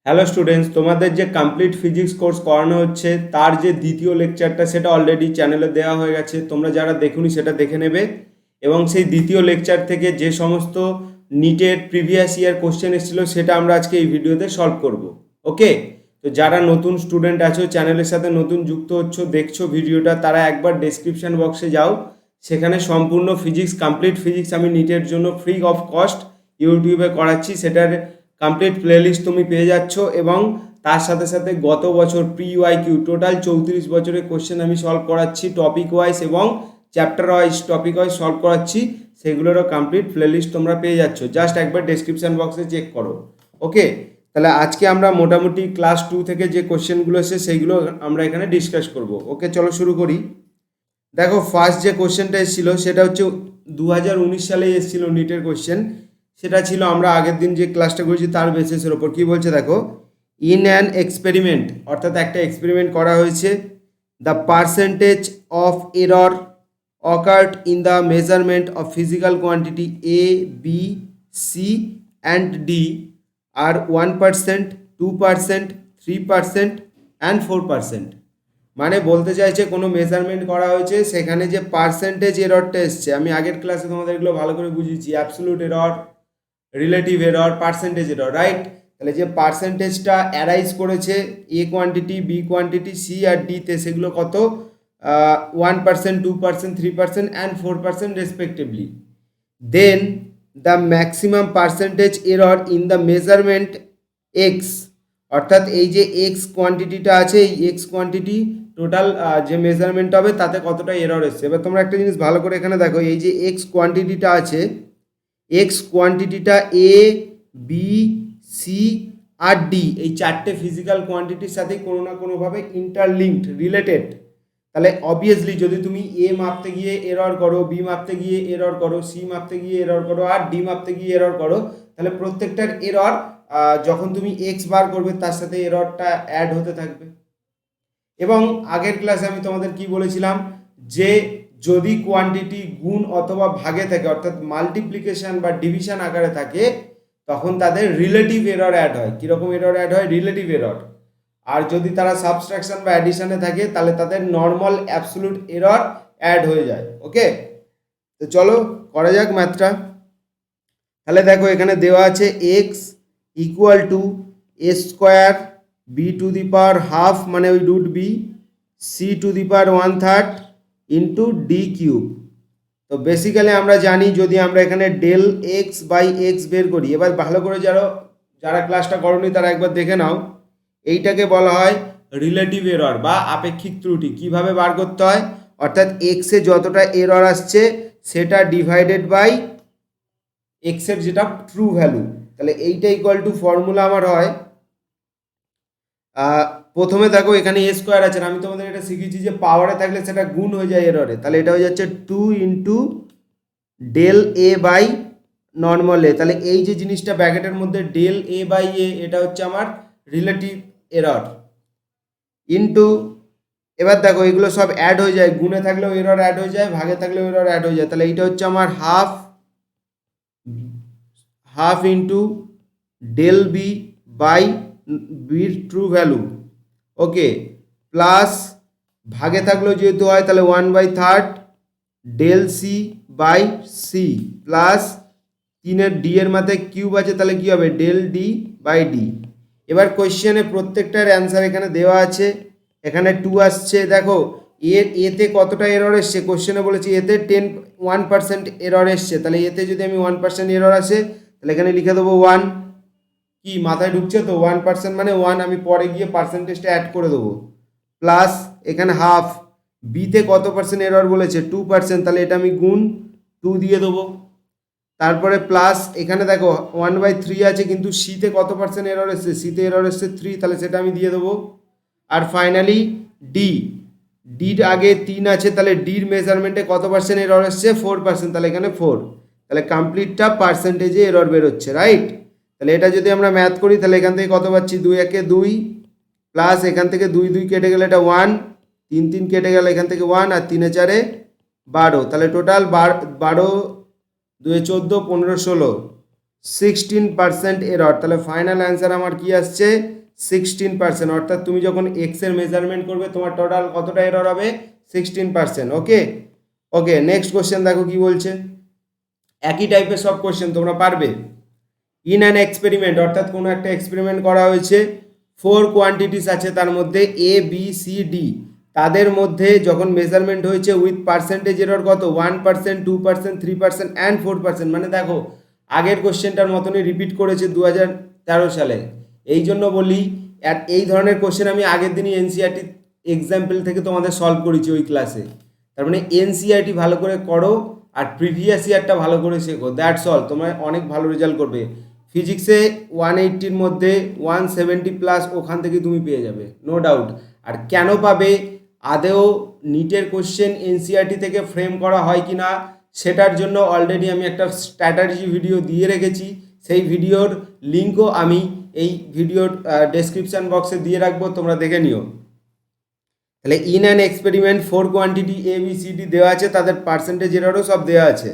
Hello students, তোমাদের যে complete physics course করানো হচ্ছে তার যে দ্বিতীয় লেকচারটা সেটা অলরেডি চ্যানেলে দেওয়া হয়ে গেছে। তোমরা যারা দেখোনি সেটা দেখে নেবে এবং সেই দ্বিতীয় লেকচার থেকে যে সমস্ত নিটের প্রিভিয়াস ইয়ার কোশ্চেন এসেছিলো সেটা আমরা আজকে এই ভিডিওতে সলভ করব। ওকে, তো যারা নতুন স্টুডেন্ট আছো, চ্যানেলের সাথে নতুন যুক্ত হচ্ছ, দেখছো ভিডিওটা, তারা একবার ডেসক্রিপশন বক্সে যাও। সেখানে সম্পূর্ণ ফিজিক্স, কমপ্লিট ফিজিক্স আমি নিটের জন্য ফ্রি অফ কস্ট ইউটিউবে করাচ্ছি। সেটার কমপ্লিট প্লেলিস্ট তুমি পেয়ে যাচ্ছ এবং তার সাথে সাথে গত বছর প্রি ওয়াইকিউ টোটাল 34 বছরের কোশ্চেন আমি সলভ করাচ্ছি টপিক ওয়াইজ এবং chapter wise topic wise solve করাচ্ছি। সেগুলোরও কমপ্লিট প্লেলিস্ট তোমরা পেয়ে যাচ্ছ, জাস্ট একবার ডেসক্রিপশন বক্সে চেক করো। ওকে, তাহলে আজকে আমরা মোটামুটি ক্লাস 2 থেকে যে কোশ্চেনগুলো এসে সেইগুলো আমরা এখানে ডিসকাস করব। ওকে, চলো শুরু করি। দেখো, ফার্স্ট যে কোশ্চেনটা এসেছিলো সেটা হচ্ছে 2019 সালে এসেছিল নিটের কোশ্চেন। সেটা ছিল আমরা আগের দিন যে ক্লাসটা করেছি তার বেসিসের ওপর। কি বলছে দেখো, ইন অ্যান এক্সপেরিমেন্ট, অর্থাৎ একটা এক্সপেরিমেন্ট করা হয়েছে, the percentage of error occurred in the measurement of physical quantity A B C and D are 1%, 2%, 3% and 4%। মানে বলতে চাইছে কোনো মেজারমেন্ট করা হয়েছে, সেখানে যে পার্সেন্টেজ এররটা এসছে, আমি আগের ক্লাসে তোমাদের এগুলো ভালো করে বুঝিয়েছি, absolute error, relative error, percentage error, right? তাহলে যে পার্সেন্টেজটা অ্যারাইজ করেছে A quantity, B quantity, C আর ডিতে, সেগুলো কত? 1%, 2%, 3% and 4% respectively. Then the maximum percentage error in the measurement X, অর্থাৎ এই যে এক্স কোয়ান্টিটিটা আছে, এই এক্স কোয়ান্টিটি টোটাল যে মেজারমেন্ট হবে তাতে কতটা এরর এসছে। এবার তোমরা একটা জিনিস ভালো করে এখানে দেখো, এই যে এক্স কোয়ান্টিটিটা আছে, এক্স কোয়ান্টিটিটা এ বি সি আর ডি, এই চারটে ফিজিক্যাল কোয়ান্টিটির সাথে কোনো না কোনোভাবে ইন্টারলিঙ্কড, রিলেটেড। তাহলে অবভিয়াসলি যদি তুমি এ মাপতে গিয়ে এরর করো, বি মাপতে গিয়ে এরর করো, সি মাপতে গিয়ে এরর করো আর ডি মাপতে গিয়ে এরর করো, তাহলে প্রত্যেকটার এরর যখন তুমি এক্স বার করবে তার সাথে এররটা অ্যাড হতে থাকবে। এবং আগের ক্লাসে আমি তোমাদের কি বলেছিলাম, যে যদি কোয়ান্টিটি গুণ অথবা ভাগে থাকে, অর্থাৎ মাল্টিপ্লিকেশন বা ডিভিশন আকারে থাকে, তখন তাদের রিলেটিভ এরর অ্যাড হয়। কীরকম এরর অ্যাড হয়? Relative error. আর যদি তারা সাবস্ট্রাকশন বা অ্যাডিশনে থাকে তাহলে তাদের নর্মাল অ্যাবসলিউট এরর অ্যাড হয়ে যায়। ওকে, তো চলো করা যাক ম্যাথটা। তাহলে দেখো এখানে দেওয়া আছে X equal to A square B to the power half, মানে ওই root B, C to the power 1/3 into D cube. তো বেসিক্যালি আমরা জানি, যদি আমরা এখানে ডেল এক্স বাই এক্স বের করি, এবার ভালো করে যারা ক্লাসটা করোনি তারা একবার দেখে নাও, এইটাকে বলা হয় রিলেটিভ এরর বা আপেক্ষিক ত্রুটি। কিভাবে বার করতে হয়? অর্থাৎ এক্সে যতটা এরর আসছে সেটা ডিভাইডেড বাই এক্সের যেটা ট্রু ভ্যালু। তাহলে এইটা ইকুয়াল টু ফর্মুলা আমার হয়, প্রথমে দেখো এখানে এ স্কোয়ার আছে, আমি তোমাদের এটা শিখেছি যে পাওয়ারে থাকলে সেটা গুণ হয়ে যায় এররে। তাহলে এটা হয়ে যাচ্ছে 2 into del A by normal A. তাহলে এই যে জিনিসটা ব্র্যাকেটের মধ্যে ডেল এ বাই এ, এটা হচ্ছে আমার রিলেটিভ এরর ইন্টু, এবার দেখো এগুলো সব অ্যাড হয়ে যায়, গুণে থাকলেও এরর অ্যাড হয়ে যায়, ভাগে থাকলেও এরর অ্যাড হয়ে যায়। তাহলে এইটা হচ্ছে আমার half into del B by বির ট্রু ভ্যালু। ওকে, প্লাস ভাগে থাকলেও যেহেতু হয় তাহলে 1/3 del C by C, plus 3-এর ডি এর মাথায় কিউব আছে, তাহলে কি হবে? Del D by D. এবার কোয়েশ্চেনে প্রত্যেকটার অ্যান্সার এখানে দেওয়া আছে। এখানে 2 আসছে, দেখো এতে কতটা এরর এসছে, কোয়েশ্চেনে বলেছি এতে 1% এরর এসছে। তাহলে এতে যদি আমি 1% এরর আসে তাহলে এখানে লিখে দেবো 1। কি মাথায় ঢুকছে তো? 1% মানে 1, আমি পরে গিয়ে পার্সেন্টেজটা অ্যাড করে দেবো। প্লাস এখানে হাফ, বিতে কত পার্সেন্ট এরর বলেছে? 2%, তাহলে এটা আমি গুণ 2 দিয়ে দেবো। তারপরে প্লাস এখানে দেখো 1/3 আছে, কিন্তু সিতে কত পার্সেন্ট এরর এসছে? সিতে এরর এসছে 3, তাহলে সেটা আমি দিয়ে দেবো। আর ফাইনালি ডির আগে 3 আছে, তাহলে ডির মেজারমেন্টে কত পার্সেন্ট এরর এসছে? 4%, তাহলে এখানে 4। তাহলে কমপ্লিটটা পার্সেন্টেজে এরর বেরোচ্ছে, রাইট? তাহলে এটা যদি আমরা ম্যাথ করি তাহলে এখান থেকে কত পাচ্ছি? 2 একে 2, প্লাস এখান থেকে 2 2 কেটে গেলে এটা 1, 3 3 কেটে গেলে এখান থেকে 1, আর 3 4 12, তাহলে টোটাল 12 2 14 15 16, 16% এরর। তাহলে ফাইনাল অ্যান্সার আমার কি আসছে? 16%, অর্থাৎ তুমি যখন এক্স এর মেজারমেন্ট করবে তোমার টোটাল কতটা এরর হবে 16%। ওকে ওকে, নেক্সট কোশ্চেন দেখো কি বলছে। একই টাইপের সব কোশ্চেন তোমরা পারবে। ইন অ্যান এক্সপেরিমেন্ট, অর্থাৎ কোনো একটা এক্সপেরিমেন্ট করা হয়েছে, 4 কোয়ান্টিটিস আছে তার মধ্যে এ বি সি ডি, তাদের মধ্যে যখন মেজারমেন্ট হয়েছে উইথ পার্সেন্টেজ এরর কত 1%, 2%, 3% অ্যান্ড 4%। মানে দেখো আগের কোশ্চেনটার মতনই রিপিট করেছে 2013 সালে। এই জন্য বলি আর এই ধরনের কোশ্চেন আমি আগের দিনই এনসিআরটি এক্সাম্পল থেকে তোমাদের সলভ করেছি ওই ক্লাসে। তার মানে এনসিআরটি ভালো করে করো আর প্রিভিয়াস ইয়ারটা ভালো করে শেখো, দ্যাটস অল, তোমরা অনেক ভালো রেজাল্ট করবে। ফিজিক্সে 180-র মধ্যে 170+ ওখান থেকে তুমি পেয়ে যাবে, নো ডাউট। আর কেন পাবে, আদেও নিটের কোশ্চেন এনসিআরটি থেকে ফ্রেম করা হয় কি না সেটার জন্য অলরেডি আমি একটা স্ট্র্যাটাজি ভিডিও দিয়ে রেখেছি, সেই ভিডিওর লিঙ্কও আমি এই ভিডিওর ডেসক্রিপশান বক্সে দিয়ে রাখবো, তোমরা দেখে নিও। তাহলে in an experiment 4 quantity A B C D দেওয়া আছে, তাদের পার্সেন্টেজ এররও সব দেওয়া আছে।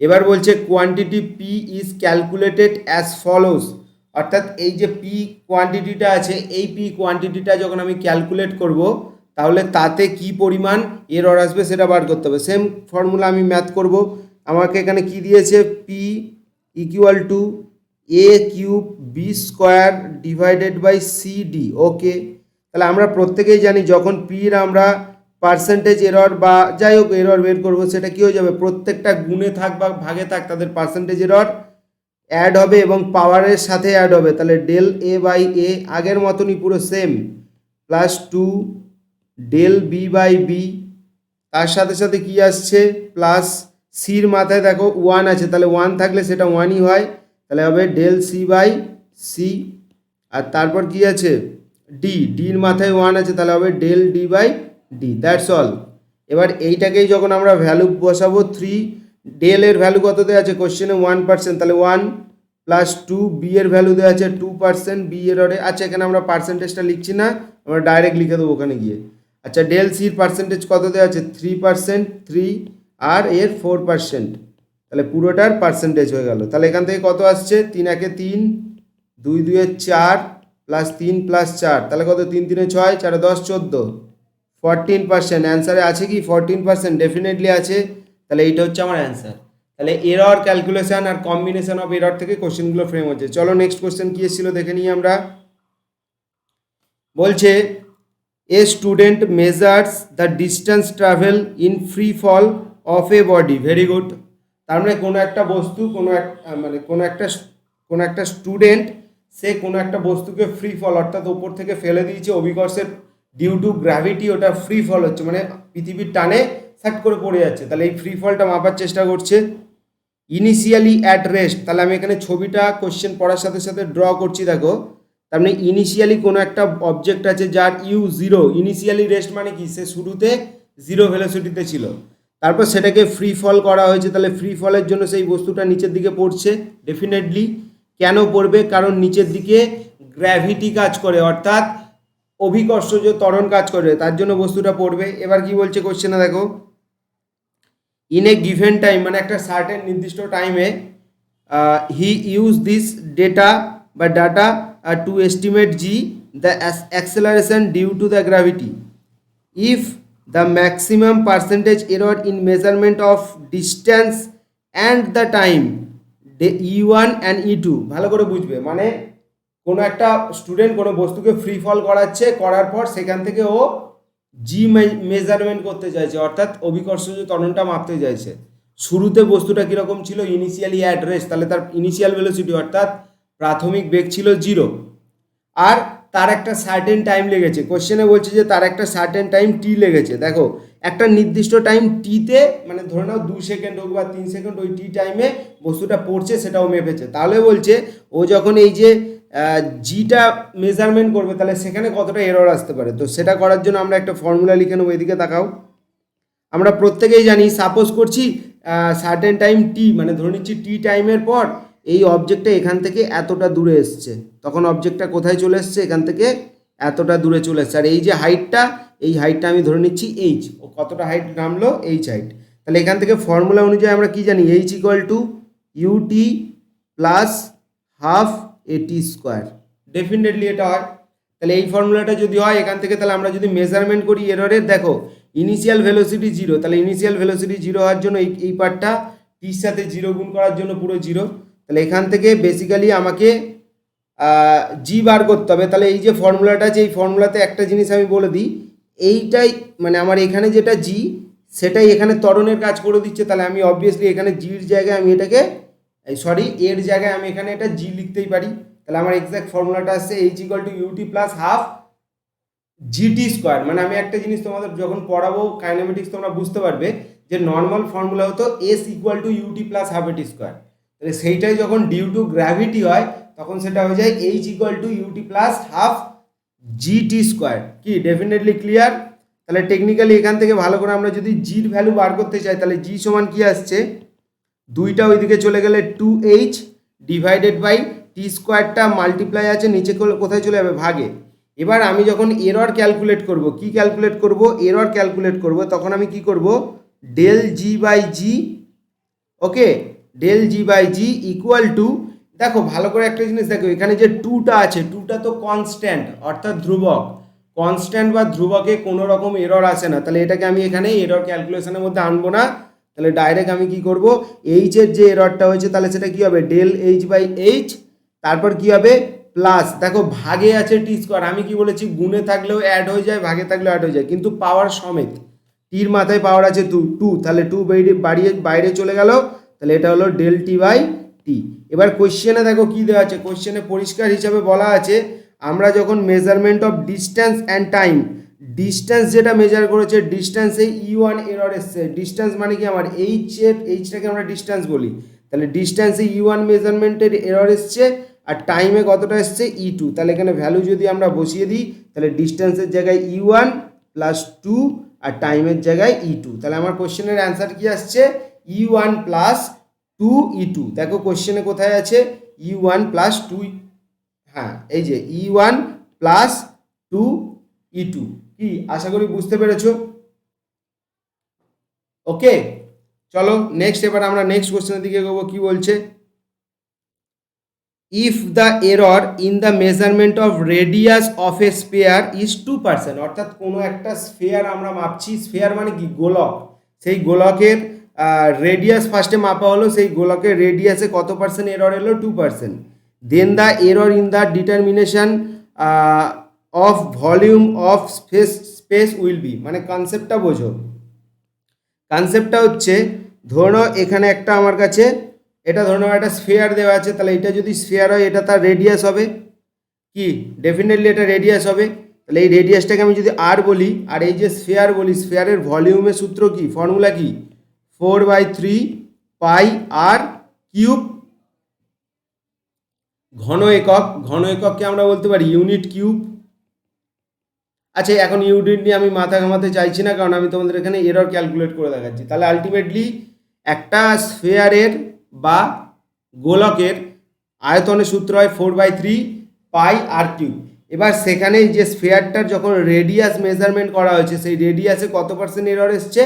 এবার বলছে quantity P is calculated as follows, অর্থাৎ এই যে পি কোয়ান্টিটিটা আছে এই পি কোয়ান্টিটিটা যখন আমি ক্যালকুলেট করব তাহলে তাতে কি পরিমাণ এরর আসবে সেটা বার করতে হবে। সেম ফর্মুলা আমি ম্যাথ করব। আমাকে এখানে কি দিয়েছে, P equal to A cube B square divided by C D. Okay, তাহলে আমরা প্রত্যেকেই জানি যখন পির আমরা পার্সেন্টেজ এরর বা যাই হোক এরর বের করবো সেটা কী হয়ে যাবে, প্রত্যেকটা গুণে থাক বা ভাগে থাক তাদের পার্সেন্টেজ এরর অ্যাড হবে এবং পাওয়ারের সাথে অ্যাড হবে। তাহলে ডেল এ বাই এ আগের মতনই পুরো same, plus 2 del B by B, তার সাথে সাথে কি আসছে প্লাস সির মাথায় দেখো 1 আছে, তাহলে 1 থাকলে সেটা 1ই হয়, তাহলে হবে ডেল সি বাই সি। আর তারপর কি আছে ডি, ডির মাথায় 1 আছে তাহলে হবে del D by D, that's all. এবার এইটাকেই যখন আমরা ভ্যালু বসাবো 3, ডেল এর ভ্যালু কত দেওয়া আছে কোশ্চেনে 1%, তাহলে 1 প্লাস 2, বি এর ভ্যালু দেওয়া আছে 2%, বি এররে আচ্ছা এখানে আমরা পার্সেন্টেজটা লিখছি না, আমরা ডাইরেক্ট লিখে দেবো ওখানে গিয়ে। আচ্ছা ডেল সির পার্সেন্টেজ কত দেওয়া আছে 3%, 3 আর এর 4%, তাহলে পুরোটার পার্সেন্টেজ হয়ে গেল। তাহলে এখান থেকে কত আসছে 3 একে 3, 2 2 এ 4 প্লাস 3 প্লাস 4, তাহলে কত 3 3 এ 6, 4 10 14, 14%। অ্যান্সারে আছে কি 14%? ডেফিনেটলি আছে। তাহলে এইটা হচ্ছে আমার অ্যান্সার। তাহলে এরর ক্যালকুলেশন আর কম্বিনেশন অফ এরর থেকে কোশ্চেনগুলো ফ্রেম হচ্ছে। চলো নেক্সট কোশ্চেন কি এসেছিল দেখে নিই আমরা। বলছে a student measures the distance travel in free fall of a body. Very good. তার মানে কোনো একটা বস্তু কোনো একটা স্টুডেন্ট সে কোনো একটা বস্তুকে ফ্রি ফল অর্থাৎ ওপর থেকে ফেলে দিয়েছে অভিকর্ষের ডিউ টু গ্র্যাভিটি, ওটা ফ্রি ফল হচ্ছে মানে পৃথিবীর টানে সাট করে পড়ে যাচ্ছে, তাহলে এই ফ্রি ফলটা মাপার চেষ্টা করছে। ইনিশিয়ালি অ্যাট রেস্ট, তাহলে আমি এখানে ছবিটা কোশ্চেন পড়ার সাথে সাথে ড্র করছি দেখো। তার মানে ইনিশিয়ালি কোনো একটা অবজেক্ট আছে যার ইউ 0, ইনিশিয়ালি রেস্ট মানে কি সে শুরুতে 0 ভেলোসিটিতে ছিল, তারপর সেটাকে ফ্রি ফল করা হয়েছে, তাহলে ফ্রি ফলের জন্য সেই বস্তুটা নিচের দিকে পড়ছে ডেফিনেটলি। কেন পড়বে? কারণ নিচের দিকে গ্র্যাভিটি কাজ করে অর্থাৎ অভিকর্ষজ ত্বরণ কাজ করে, তার জন্য বস্তুটা পড়বে। এবার কি বলছে কোশ্চেনে দেখো, ইন এ গিভেন টাইম মানে একটা সার্টেন নির্দিষ্ট টাইমে হি ইউজ দিস ডেটা বা data to estimate G the acceleration due to the gravity if the maximum percentage error in measurement of distance and the time E1 and E2। ভালো করে বুঝবে, মানে কোনো একটা স্টুডেন্ট কোনো বস্তুকে ফ্রি ফল করাচ্ছে, করার পর সেখান থেকে ও জি মেজারমেন্ট করতে চাইছে অর্থাৎ অভিকর্ষজ ত্বরণটা মাপতে চাইছে। শুরুতে বস্তুটা কীরকম ছিল, ইনিশিয়ালি অ্যাট রেস্ট, তাহলে তার ইনিশিয়াল ভেলোসিটি অর্থাৎ প্রাথমিক বেগ ছিল 0 আর তার একটা সার্টেন টাইম লেগেছে। কোশ্চেনে বলছে যে তার একটা সার্টেন টাইম টি লেগেছে। দেখো একটা নির্দিষ্ট টাইম টিতে মানে ধরে নাও 2 সেকেন্ড হোক বা 3 সেকেন্ড, ওই টি টাইমে বস্তুটা পড়ছে সেটাও মেপেছে। তাহলে বলছে ও যখন এই যে জিটা মেজারমেন্ট করবে তাহলে সেখানে কতটা এরর আসতে পারে। তো সেটা করার জন্য আমরা একটা ফর্মুলা লিখে নেবো, এদিকে তাকাও। আমরা প্রত্যেকেই জানি, সাপোজ করছি সার্টেন টাইম টি মানে ধরে নিচ্ছি টি টাইমের পর এই অবজেক্টটা এখান থেকে এতটা দূরে এসছে, তখন অবজেক্টটা কোথায় চলে এসছে, এখান থেকে এতটা দূরে চলে এসছে। আর এই যে হাইটটা, এই হাইটটা আমি ধরে নিচ্ছি এইচ, ও কতটা হাইট নামলো এইচ হাইট। তাহলে এখান থেকে ফর্মুলা অনুযায়ী আমরা কি জানি, H equal to UT plus half AT square. Definitely এটা হয়। তাহলে এই ফর্মুলাটা যদি হয় এখান থেকে, তাহলে আমরা যদি মেজারমেন্ট করি এররের, দেখো ইনিশিয়াল ভেলোসিটি জিরো, তাহলে ইনিশিয়াল ভেলোসিটি জিরো হওয়ার জন্য এই পার্টটা টির সাথে জিরো গুণ করার জন্য পুরো জিরো। তাহলে এখান থেকে বেসিক্যালি আমাকে জি বার করতে হবে। তাহলে এই যে ফর্মুলাটা আছে, এই ফর্মুলাতে একটা জিনিস আমি বলে দিই, এইটাই মানে আমার এখানে যেটা জি, সেটাই এখানে ত্বরণের কাজ করে দিচ্ছে। তাহলে আমি অবভিয়াসলি এখানে জির জায়গায় আমি এটাকে এর জায়গায় আমি এখানে এটা জি লিখতেই পারি। তাহলে আমার এক্সাক্ট ফর্মুলাটা আসছে H equal to UT plus half GT square. মানে আমি একটা জিনিস তোমাদের যখন পড়াবো কাইনেমেটিক্স তোমরা বুঝতে পারবে যে নর্মাল ফর্মুলা হতো S equal to UT plus half AT square. তাহলে সেইটাই যখন ডিউ টু গ্র্যাভিটি হয় তখন সেটা হয়ে যায় H equal to UT plus half GT square. কি ডেফিনেটলি ক্লিয়ার? তাহলে টেকনিক্যালি এখান থেকে ভালো করে আমরা যদি জির ভ্যালু বার করতে চাই, তাহলে জি সমান কি আসছে, দুইটা ওইদিকে চলে গেলে 2h ডিভাইডেড বাই টি স্কোয়ারটা মাল্টিপ্লাই আছে, নিচে কোথায় চলে যাবে, ভাগে। এবার আমি যখন এরর ক্যালকুলেট করব, কি ক্যালকুলেট করব, এরর ক্যালকুলেট করব, তখন আমি কি করব, del G by G, okay, del G by G equal to, দেখো ভালো করে একটা জিনিস দেখো, এখানে যে টুটা আছে, টুটা তো কনস্ট্যান্ট অর্থাৎ ধ্রুবক। কনস্ট্যান্ট বা ধ্রুবকে কোনো রকম এরর আসে না, তাহলে এটাকে আমি এখানে এরর ক্যালকুলেশনের মধ্যে আনবো না। তাহলে ডাইরেক্ট আমি কি করব, এইচের যে এররটা হয়েছে তাহলে সেটা কি হবে, ডেল এইচ বাই এইচ, তারপর কি হবে প্লাস, দেখো ভাগে আছে টি স্কোয়ার, আমি কি বলেছি গুণে থাকলেও অ্যাড হয়ে যায়, ভাগে থাকলেও অ্যাড হয়ে যায়, কিন্তু পাওয়ার সমেত, টির মাথায় পাওয়ার আছে টু, তাহলে টু বাড়িয়ে বাইরে চলে গেল, তাহলে এটা হলো ডেল টি বাই টি। এবার কোশ্চেনে দেখো কি দেওয়া আছে, কোশ্চেনে পরিষ্কার হিসাবে বলা আছে আমরা যখন measurement of distance and time, distance যেটা মেজার করেছে, ডিস্টেন্সে E1 এরর এসছে, ডিস্টেন্স মানে কি আমার এইচটাকে আমরা ডিস্টেন্স বলি, তাহলে ডিস্টেন্সে E1 মেজারমেন্টের এরর এসছে, আর টাইমে কতটা এসছে E2, তাহলে এখানে ভ্যালু যদি আমরা বসিয়ে দিই, তাহলে ডিস্টেন্সের জায়গায় E1 প্লাস 2 আর টাইমের জায়গায় E2, তাহলে আমার কোশ্চেনের অ্যান্সার কি আসছে, E1 প্লাস 2 E2। দেখো কোশ্চেনে কোথায় আছে E1 প্লাস 2, হ্যাঁ এই যে E1 প্লাস 2 E2। কি আশা করি বুঝতে পেরেছো? ওকে, চলো নেক্সট, এবার আমরা নেক্সট কোশ্চেনের দিকে এগোবো। কি বলছে, if the error in the measurement of radius of A sphere is 2%, অর্থাৎ কোনো একটা স্ফিয়ার আমরা মাপছি, স্ফিয়ার মানে কি গোলক, সেই গোলকের রেডিয়াস ফার্স্টে মাপা হলো, সেই গোলকের রেডিয়াসে কত পার্সেন্ট এরর এলো, 2%, then the error in the determination of volume of space will be, মানে কনসেপ্টটা বোঝো। কনসেপ্টটা হচ্ছে, ধরো এখানে একটা আমার কাছে, এটা ধরো একটা স্ফিয়ার দেওয়া আছে, তাহলে এটা যদি স্ফিয়ার হয় এটা তার রেডিয়াস হবে কি, ডেফিনেটলি এটা রেডিয়াস হবে। তাহলে এই রেডিয়াসটাকে আমি যদি আর বলি, আর এই যে স্ফিয়ার বলি, স্ফিয়ারের ভলিউমের সূত্র কি, ফর্মুলা কি, 4/3 পাই আর কিউব, ঘন একক, ঘন একককে আমরা বলতে পারি ইউনিট কিউব। আচ্ছা এখন ইউনিট নিয়ে আমি মাথা ঘামাতে চাইছি না, কারণ আমি তোমাদের এখানে এরর ক্যালকুলেট করে দেখাচ্ছি। তাহলে আলটিমেটলি একটা স্ফিয়ারের বা গোলকের আয়তনের সূত্র হয় 4/3 পাই আর কিউব। এবার সেখানে যে স্ফিয়ারটার যখন রেডিয়াস মেজারমেন্ট করা হয়েছে, সেই রেডিয়াসে কত পার্সেন্ট এরর এসছে,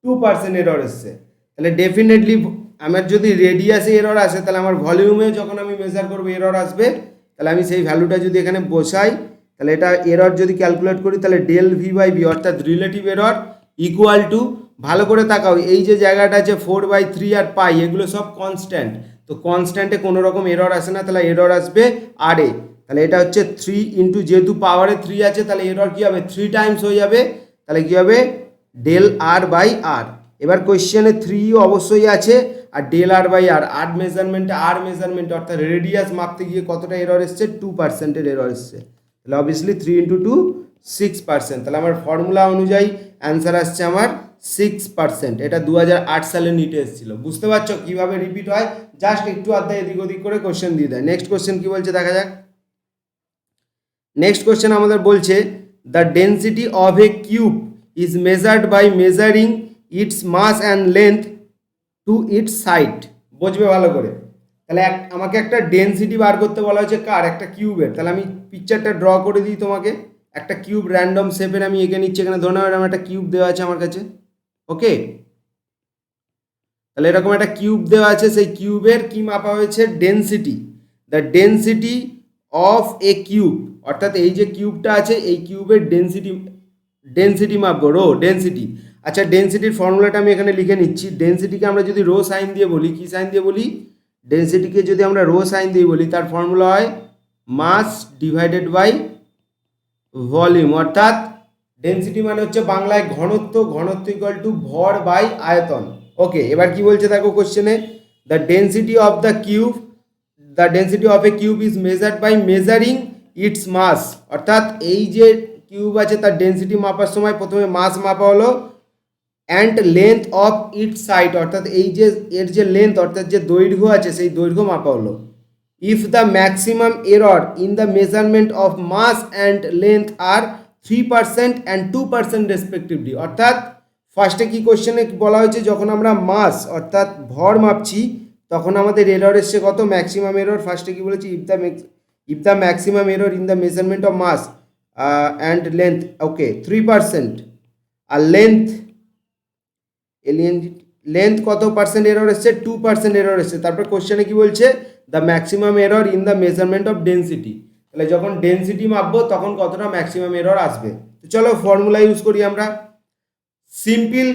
2% এরর এসছে। তাহলে ডেফিনেটলি আমার যদি রেডিয়াসে এরর আসে, তাহলে আমার ভলিউমে যখন আমি মেজার করবো এরর আসবে। তাহলে আমি সেই ভ্যালুটা যদি এখানে বসাই, তাহলে এটা এরর যদি ক্যালকুলেট করি, তাহলে ডেল ভি বাই বি অর্থাৎ রিলেটিভ এরর ইকুয়াল টু, ভালো করে তাকাও, এই যে জায়গাটা আছে 4/3 আর পাই, এগুলো সব কনস্ট্যান্ট, তো কনস্ট্যান্টে কোনো রকম এরর আসে না, তাহলে এরর আসবে আর এ। তাহলে এটা হচ্ছে 3 ইন্টু, যেহেতু পাওয়ারে 3 আছে তাহলে এরর কী হবে, 3 টাইমস হয়ে যাবে, তাহলে কী হবে ডেল আর বাই আর। এবার কোয়েশ্চেনে 3 অবশ্যই আছে, আর ডেল আর বাই আর, আর মেজারমেন্ট অর্থাৎ রেডিয়াস মাপতে গিয়ে কতটা এরর এসছে, 2%-এর এরর এসছে, তাহলে অবভিয়াসলি 3 ইন্টু 2 6%। তাহলে আমার ফর্মুলা অনুযায়ী অ্যান্সার আসছে আমার 6%। এটা 2008 সালে নিটে এসেছিল। বুঝতে পারছো কীভাবে রিপিট হয়, জাস্ট একটু আধা এদিক ওদিক করে কোশ্চেন দিয়ে দেয়। নেক্সট কোশ্চেন কী বলছে দেখা যাক। নেক্সট কোশ্চেন আমাদের বলছে, the density of a cube is measured by measuring its mass and length to its side. বুঝবে ভালো করে, তাহলে আমাকে একটা ডেন্সিটি বার করতে বলা হয়েছে কার, একটা কিউবের। তাহলে আমি পিকচারটা ড্র করে দিই তোমাকে, একটা কিউব র্যান্ডম শেপের আমি এঁকে নিচ্ছি। এখানে ধরে নাও এরকম একটা কিউব দেওয়া আছে আমার কাছে, ওকে। তাহলে এরকম একটা কিউব দেওয়া আছে, সেই কিউবের কি মাপা হয়েছে, density. The density of a cube অর্থাৎ এই যে কিউবটা আছে এই কিউবের ডেনসিটি মাপবো, রো ডেনসিটি। আচ্ছা, ডেনসিটির ফর্মুলাটা আমি এখানে লিখে নিচ্ছি। ডেনসিটিকে আমরা যদি রো সাইন দিয়ে বলি, কি সাইন দিয়ে বলি? ডেনসিটিকে যদি আমরা রো সাইন দিয়ে বলি, তার ফর্মুলা হয় মাস ডিভাইডেড বাই ভলিউম। অর্থাৎ ডেনসিটি মানে হচ্ছে বাংলায় ঘনত্ব, ঘনত্ব ইকুয়াল টু ভর বাই আয়তন। ওকে, এবার কি বলছে দেখো কোশ্চেনে, the density of the cube, the density of a cube is measured by measuring its mass. অর্থাৎ এই যে কিউব আছে তার ডেনসিটি মাপার সময় প্রথমে মাস মাপা হলো, and length of it side, অর্থাৎ এই যে এর যে লেন্থ অর্থাৎ যে দৈর্ঘ্য আছে সেই দৈর্ঘ্য মাপা হলো। If the maximum error in the measurement of mass and length are 3% and 2% respectively. অর্থাৎ ফার্স্টে কি কোশ্চেনে বলা হয়েছে, যখন আমরা মাস অর্থাৎ ভর মাপছি তখন আমাদের এরর এসছে কত? Maximum error. ফার্স্টে কি বলেছি? If the maximum error in the measurement of mass and length, okay, 3%, আর লেন্থ কত পার্সেন্ট এরর এসছে? 2% এরর এসছে। তারপর কোশ্চেনে কি বলছে? The maximum error in the measurement of density. তাহলে যখন ডেনসিটি মাপবো তখন কতটা ম্যাক্সিমাম এরর আসবে। তো চলো ফর্মুলা ইউজ করি আমরা। সিম্পল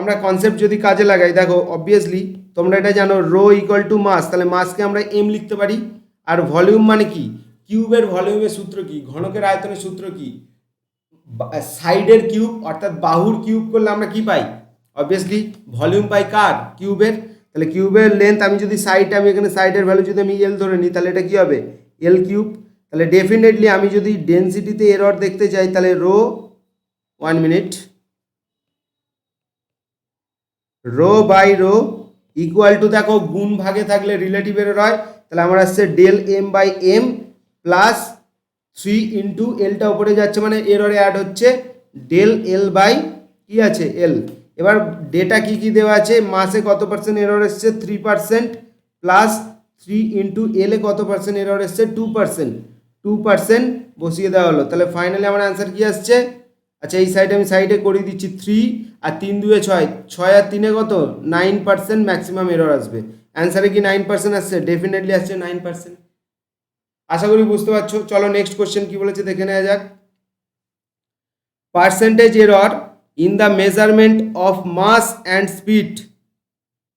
আমরা কনসেপ্ট যদি কাজে লাগাই, দেখো অবভিয়াসলি তোমরা এটা জানো, রো ইকুয়াল টু মাস, তাহলে মাসকে আমরা এম লিখতে পারি। আর ভলিউম মানে কি? কিউবের ভলিউমের সূত্র কি? ঘনকের আয়তনের সূত্র কি? সাইডের কিউব অর্থাৎ বাহুর কিউব করলে আমরা কি পাই? অবভিয়াসলি ভলিউম পাই কার? কিউবের। তাহলে কিউবের লেন্থ আমি যদি আমি এখানে সাইডের ভ্যালু যদি আমি এল ধরে নিই তাহলে এটা কি হবে? এল কিউব। তাহলে ডেফিনেটলি আমি যদি ডেনসিটিতে এরর দেখতে চাই তাহলে rho, 1 minute, rho by rho equal to, দেখো গুণ ভাগে থাকলে রিলেটিভ এরর হয়, তাহলে আমার আসছে del M by M plus 3 into এলটা উপরে যাচ্ছে মানে এররে অ্যাড হচ্ছে ডেল এল বাই কি আছে? এল। এবার ডেটা কি কি দেওয়া আছে? মাসে কত পার্সেন্ট এরর এসছে? 3%, প্লাস 3 ইন্টু এলে কত পার্সেন্ট এরর এসছে? 2% বসিয়ে দেওয়া হলো। তাহলে ফাইনালি আমার অ্যান্সার কি আসছে? আচ্ছা, এই সাইডে আমি সাইডে করে দিচ্ছি 3 আর 3 2 6, 6 আর 3 কত? 9% ম্যাক্সিমাম এরর আসবে। অ্যান্সারে কি 9% আসছে? ডেফিনেটলি আসছে 9%। আশা করি বুঝতে পারছো। চলো নেক্সট কোশ্চেন কি বলেছে দেখে নেওয়া যাক। Percentage error in the measurement of mass and speed.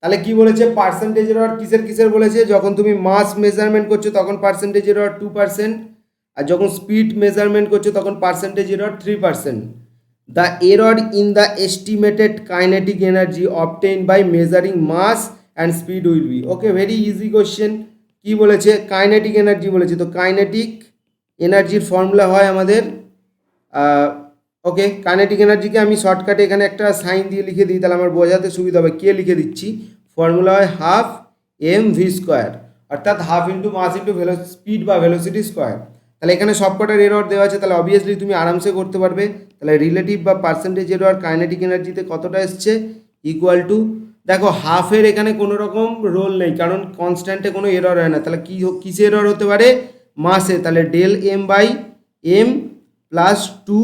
তাহলে কি বলেছে? পার্সেন্টেজ এরর কিসের বলেছে? যখন তুমি মাস মেজারমেন্ট করছো তখন পার্সেন্টেজ এরর 2%, আর যখন স্পিড মেজারমেন্ট করছো তখন percentage error 3%। The error in the estimated kinetic energy obtain by measuring mass and speed will be. Okay, very easy question. কি বলেছে? কাইনেটিক এনার্জি বলেছে। তো কাইনেটিক এনার্জির ফর্মুলা হয় আমাদের, ওকে, কাইনেটিক এনার্জিকে আমি শর্টকাটে এখানে একটা সাইন দিয়ে লিখে দিই, তাহলে আমার বোঝাতে সুবিধা হবে। কে লিখে দিচ্ছি? ফর্মুলা হয় হাফ এম ভি স্কোয়ার, অর্থাৎ half into mass into speed বা ভেলোসিটি স্কোয়ার। তাহলে এখানে সবকটার এরর দেওয়া আছে, তাহলে অবভিয়াসলি তুমি আরামসে করতে পারবে। তাহলে রিলেটিভ বা পার্সেন্টেজ এরর কাইনেটিক এনার্জিতে কতটা এসছে? ইকুয়াল টু, দেখো হাফের এখানে কোনো রকম রোল নেই কারণ কনস্ট্যান্টে কোনো এরর হয় না। তাহলে কিসে এরর হতে পারে? মাসে। তাহলে del M by M plus 2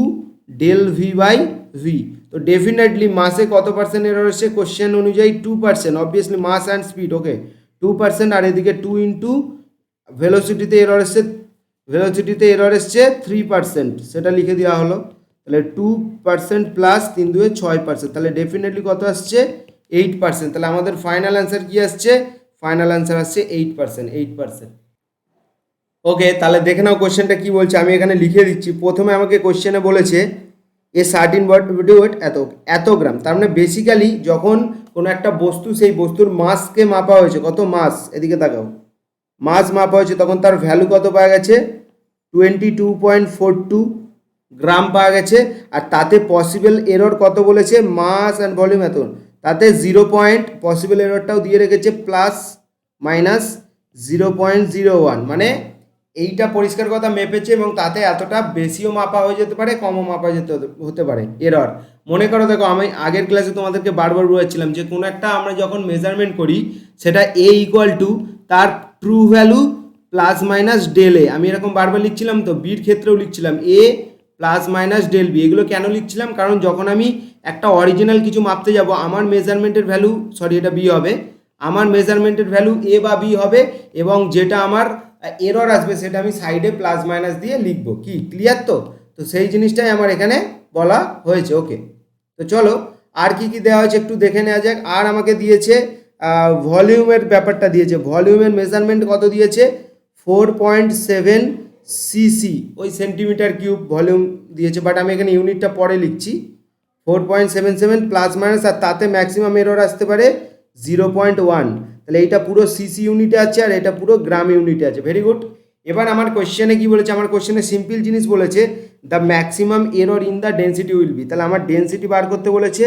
del V by V. তো ডেফিনেটলি মাসে কত পার্সেন্ট এরর এসছে? কোশ্চেন অনুযায়ী 2%, obviously mass and speed. Okay, 2%, আর এদিকে 2 ইন্টু ভেলোসিটিতে এরর এসছে 3%, সেটা লিখে দেওয়া হলো। তাহলে 2% প্লাস 3 2 6%, তাহলে ডেফিনেটলি কত আসছে? 8%। তাহলে আমাদের ফাইনাল অ্যান্সার কি আসছে? ফাইনাল অ্যান্সার আসছে 8%। ওকে, তাহলে দেখে নাও কোশ্চেনটা কি বলছে। আমি এখানে লিখে দিচ্ছি। প্রথমে আমাকে কোশ্চেনে বলেছে এ সার্টিন বডি ওয়েট এত গ্রাম। তার মানে বেসিক্যালি যখন কোনো একটা বস্তু, সেই বস্তুর মাসকে মাপা হয়েছে, কত মাস, এদিকে তাকাও, মাস মাপা হয়েছে, তখন তার ভ্যালু কত পাওয়া গেছে? 22.42 গ্রাম পাওয়া গেছে। আর তাতে পসিবল এরর কত বলেছে? মাস অ্যান্ড ভলিউম এত, তাতে 0 পসিবল এররটাও দিয়ে রেখেছে প্লাস মাইনাস 0.01, মানে এইটা পরিষ্কার কথা মেপেছে এবং তাতে এতটা বেশিও মাপা হয়ে যেতে পারে, কমও মাপা হতে পারে এরর। মনে করো, দেখো আমি আগের ক্লাসে তোমাদেরকে বারবার বলেছিলাম যে কোনো একটা আমরা যখন মেজারমেন্ট করি সেটা এ ইকুয়াল টু তার true value plus minus del A. আমি এরকম বারবার লিখছিলাম, তো বির ক্ষেত্রেও লিখছিলাম A plus minus del B. এগুলো কেন লিখছিলাম? কারণ যখন আমি একটা অরিজিনাল কিছু মাপতে যাব, আমার মেজারমেন্টের ভ্যালু, সরি এটা বি হবে, আমার মেজারমেন্টের ভ্যালু এ বা বি হবে, এবং যেটা আমার এরর আসবে সেটা আমি সাইডে প্লাস মাইনাস দিয়ে লিখবো। কি ক্লিয়ার? তো তো সেই জিনিসটাই আমার এখানে বলা হয়েছে। ওকে, তো চলো আর কি কি দেওয়া হয়েছে একটু দেখে নেওয়া যাক। আর আমাকে দিয়েছে ভলিউমের ব্যাপারটা দিয়েছে, ভলিউমের মেজারমেন্ট কত দিয়েছে 4.7 সিসি, ওই সেন্টিমিটার কিউব ভলিউম দিয়েছে, বাট আমি এখানে ইউনিটটা পরে লিখছি 4.77 প্লাস মাইনাস, আর তাতে ম্যাক্সিমাম এরর আসতে পারে 0.1। তাহলে এইটা পুরো সিসি ইউনিটে আছে আর এটা পুরো গ্রাম ইউনিটে আছে। Very good. এবার আমার কোশ্চেনে কি বলেছে, আমার কোশ্চেনে সিম্পল জিনিস বলেছে the maximum error in the density will be. তাহলে আমার ডেন্সিটি বার করতে বলেছে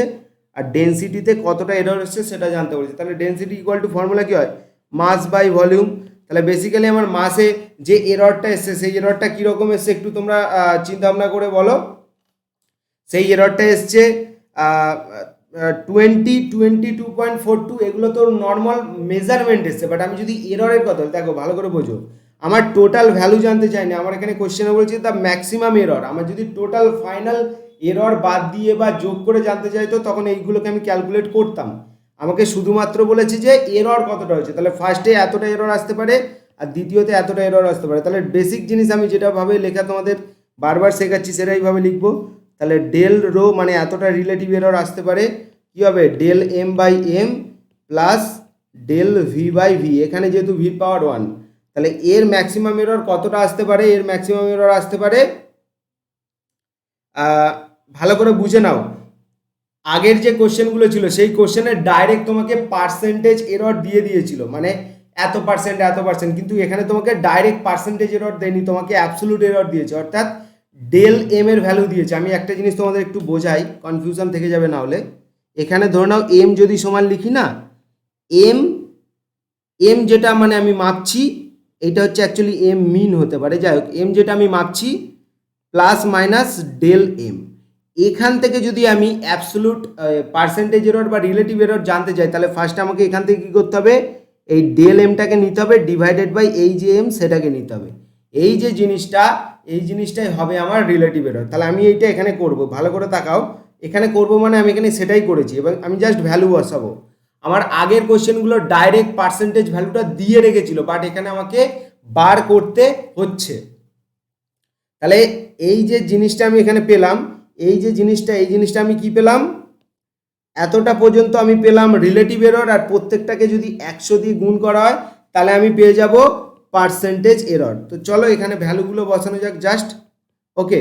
আর ডেন্সিটিতে কতটা এরর এসছে সেটা জানতে বলেছে। তাহলে ডেন্সিটি ইকুয়াল টু ফর্মুলা কি হয়, মাস বাই ভলিউম। তাহলে বেসিক্যালি আমার মাসে যে এররটা এসছে সেই এররটা কীরকম এসছে একটু তোমরা চিন্তা ভাবনা করে বলো। সেই এররটা এসছে 22.42, এগুলো তো নর্মাল মেজারমেন্ট এসছে, বাট আমি যদি এররের কথা দেখো ভালো করে বোঝো, আমার টোটাল ভ্যালু জানতে চাই না, আমার এখানে কোশ্চেনে বলছি দ্য ম্যাক্সিমাম এরর। আমার যদি টোটাল ফাইনাল এরর বাদ দিয়ে বা যোগ করে জানতে চাইতো তখন এইগুলোকে আমি ক্যালকুলেট করতাম। আমাকে শুধুমাত্র বলেছে যে এরর কতটা হয়েছে, তাহলে ফার্স্টে এতটা এরর আসতে পারে আর দ্বিতীয়তে এতটা এরর আসতে পারে। তাহলে বেসিক জিনিস আমি যেটাভাবে লেখা তোমাদের বারবার শেখাচ্ছি সেটাইভাবে লিখবো। তাহলে ডেল রো মানে এতটা রিলেটিভ এরর আসতে পারে, কী হবে del M by M plus del V by V, এখানে যেহেতু ভি পাওয়ার 1, তাহলে এর ম্যাক্সিমাম এরর কতটা আসতে পারে, এর ম্যাক্সিমাম এরর আসতে পারে ভালো করে বুঝে নাও, আগের যে কোশ্চেনগুলো ছিল সেই কোশ্চেনে ডাইরেক্ট তোমাকে পার্সেন্টেজ এরর দিয়ে দিয়েছিল, মানে এত পার্সেন্ট, কিন্তু এখানে তোমাকে ডাইরেক্ট পার্সেন্টেজ এরর দেয়নি, তোমাকে অ্যাবসোলুট এরর দিয়েছে, অর্থাৎ ডেল এম এর ভ্যালু দিয়েছে। আমি একটা জিনিস তোমাদের একটু বোঝাই, কনফিউশন থেকে যাবে না হলে। এখানে ধরে নাও এম যদি সমান লিখি না, এম যেটা মানে আমি মাপছি, এটা হচ্ছে অ্যাকচুয়ালি এম মিন হতে পারে, যাই হোক এম যেটা আমি মাপছি প্লাস মাইনাস ডেল এম, এখান থেকে যদি আমি অ্যাবসোলুট পার্সেন্টেজ এরর বা রিলেটিভ এরর জানতে চাই তাহলে ফার্স্ট আমাকে এখান থেকে কী করতে হবে, এই ডেল এমটাকে নিতে হবে ডিভাইডেড বাই এই যে এম সেটাকে নিতে হবে, এই যে জিনিসটা এই জিনিসটাই হবে আমার রিলেটিভ এরর। তাহলে আমি এইটা এখানে করব, ভালো করে তাকাও, এখানে করব মানে আমি এখানে সেটাই করেছি এবং আমি জাস্ট ভ্যালু বসাবো। আমার আগের কোশ্চেনগুলো ডাইরেক্ট পার্সেন্টেজ ভ্যালুটা দিয়ে রেখেছিল, বাট এখানে আমাকে বার করতে হচ্ছে। তাহলে এই যে জিনিসটা আমি এখানে পেলাম, এই জিনিসটা আমি কি পেলাম, এতটা পর্যন্ত আমি পেলাম রিলেটিভ এরর, আর প্রত্যেকটাকে যদি 100 দিয়ে গুণ করা হয় তাহলে আমি পেয়ে যাব পার্সেন্টেজ এরর। তো চলো এখানে ভ্যালুগুলো বসানো যাক জাস্ট। ওকে,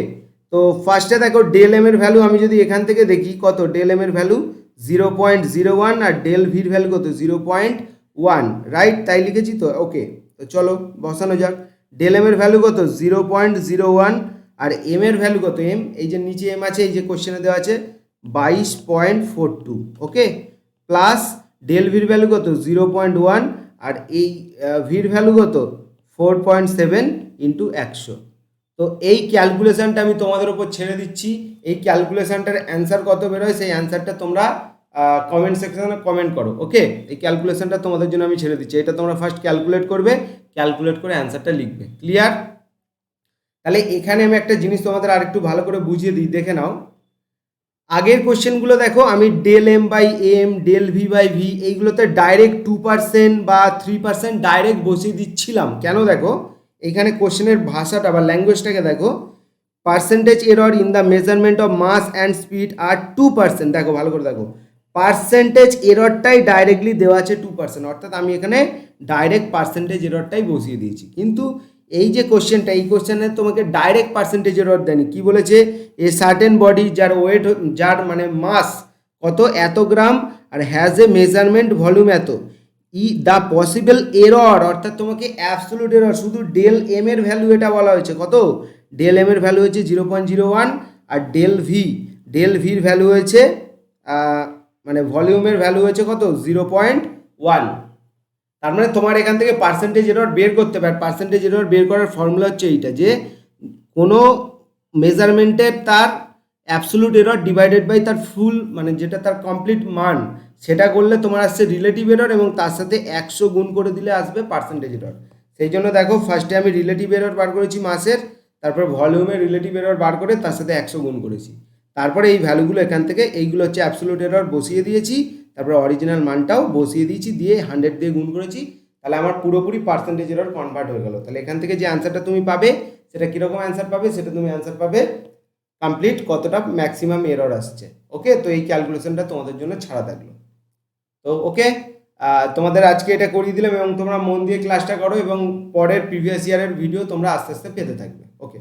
তো ফার্স্টে দেখো ডেল এম এর ভ্যালু আমি যদি এখান থেকে দেখি কত, ডেল এম এর ভ্যালু 0.01 আর ডেল ভির ভ্যালু কত 0.1, রাইট? তাই লিখেছি তো। ওকে, তো চলো বসানো যাক। ডেল এম এর ভ্যালু কত 0.01 আর এম এর ভ্যালু কত, এম এই যে নিচে এম আছে, এই যে কোশ্চেনে দেওয়া আছে 22.42, ওকে, প্লাস ডেল ভির ভ্যালু কত 0.1 আর এই ভির ভ্যালু কত 4.7 ইন্টু 100। তো এই ক্যালকুলেশানটা আমি তোমাদের উপর ছেড়ে দিচ্ছি, এই ক্যালকুলেশানটার অ্যান্সার কত বেরোয় সেই অ্যান্সারটা তোমরা কমেন্ট সেকশনে কমেন্ট করো। ওকে, এই ক্যালকুলেশানটা তোমাদের জন্য আমি ছেড়ে দিচ্ছি, এটা তোমরা ফার্স্ট ক্যালকুলেট করবে, ক্যালকুলেট করে অ্যান্সারটা লিখবে। ক্লিয়ার? তাহলে এখানে আমি একটা জিনিস তোমাদের আর একটু ভালো করে বুঝিয়ে দিই, দেখে নাও। আগের কোশ্চেনগুলো দেখো আমি del M by M, del V by V এইগুলোতে ডাইরেক্ট 2% বা 3% ডাইরেক্ট বসিয়ে দিচ্ছিলাম। কেন দেখো এখানে কোশ্চেনের ভাষাটা বা ল্যাঙ্গুয়েজটাকে দেখো, percentage error in the measurement of mass and speed are 2%, দেখো ভালো করে দেখো, পার্সেন্টেজ এররটাই ডাইরেক্টলি দেওয়া আছে 2%, অর্থাৎ আমি এখানে ডাইরেক্ট পার্সেন্টেজ এররটাই বসিয়ে দিয়েছি। কিন্তু এই যে কোশ্চেনটা, এই কোশ্চেনে তোমাকে ডাইরেক্ট পার্সেন্টেজ এরর দেয়নি, কি বলেছে এ সার্টেন বডি যার ওয়েট, যার মানে মাস কত এত গ্রাম আর হ্যাজ এ মেজারমেন্ট ভলিউম এত, দ্য পসিবল এরর, অর্থাৎ তোমাকে অ্যাবসোলুট এরর শুধু ডেল এম এর ভ্যালু এটা বলা হয়েছে কত, ডেল এম এর ভ্যালু হয়েছে 0.01 আর ডেল ভির ভ্যালু হয়েছে মানে ভলিউমের ভ্যালু হয়েছে কত 0.1। তার মানে তোমার এখান থেকে পার্সেন্টেজ এরর বের করতে পারে। পার্সেন্টেজ এরর বের করার ফর্মুলা হচ্ছে এইটা, যে কোনো মেজারমেন্টের তার অ্যাবসোলুট এরর ডিভাইডেড বাই তার ফুল মানে যেটা তার কমপ্লিট মান, সেটা করলে তোমার আসছে রিলেটিভ এরর এবং তার সাথে 100 গুণ করে দিলে আসবে পার্সেন্টেজ এরর। সেই জন্য দেখো ফার্স্টে আমি রিলেটিভ এরর বার করেছি মাসের, তারপর ভলিউমের রিলেটিভ এরর বার করে তার সাথে 100 গুণ করেছি, তারপরে এই ভ্যালুগুলো এখান থেকে এইগুলো হচ্ছে অ্যাবসোলুট এরর বসিয়ে দিয়েছি, তারপরে অরিজিনাল মানটাও বসিয়ে দিয়েছি, দিয়ে 100 দিয়ে গুণ করেছি, তাহলে আমার পুরোপুরি পার্সেন্টেজ এরর কনভার্ট হয়ে গেল। তাহলে এখান থেকে যে অ্যান্সারটা তুমি পাবে সেটা কীরকম অ্যান্সার পাবে, সেটা তুমি অ্যান্সার পাবে কমপ্লিট কতটা ম্যাক্সিমাম এরর আসছে। ওকে, তো এই ক্যালকুলেশনটা তোমাদের জন্য ছাড়া থাকলো। তো ওকে, তোমাদের আজকে এটা করিয়ে দিলাম এবং তোমরা মন দিয়ে ক্লাসটা করো এবং পরের প্রিভিয়াস ইয়ারের ভিডিও তোমরা আস্তে আস্তে পেতে থাকবে। ওকে।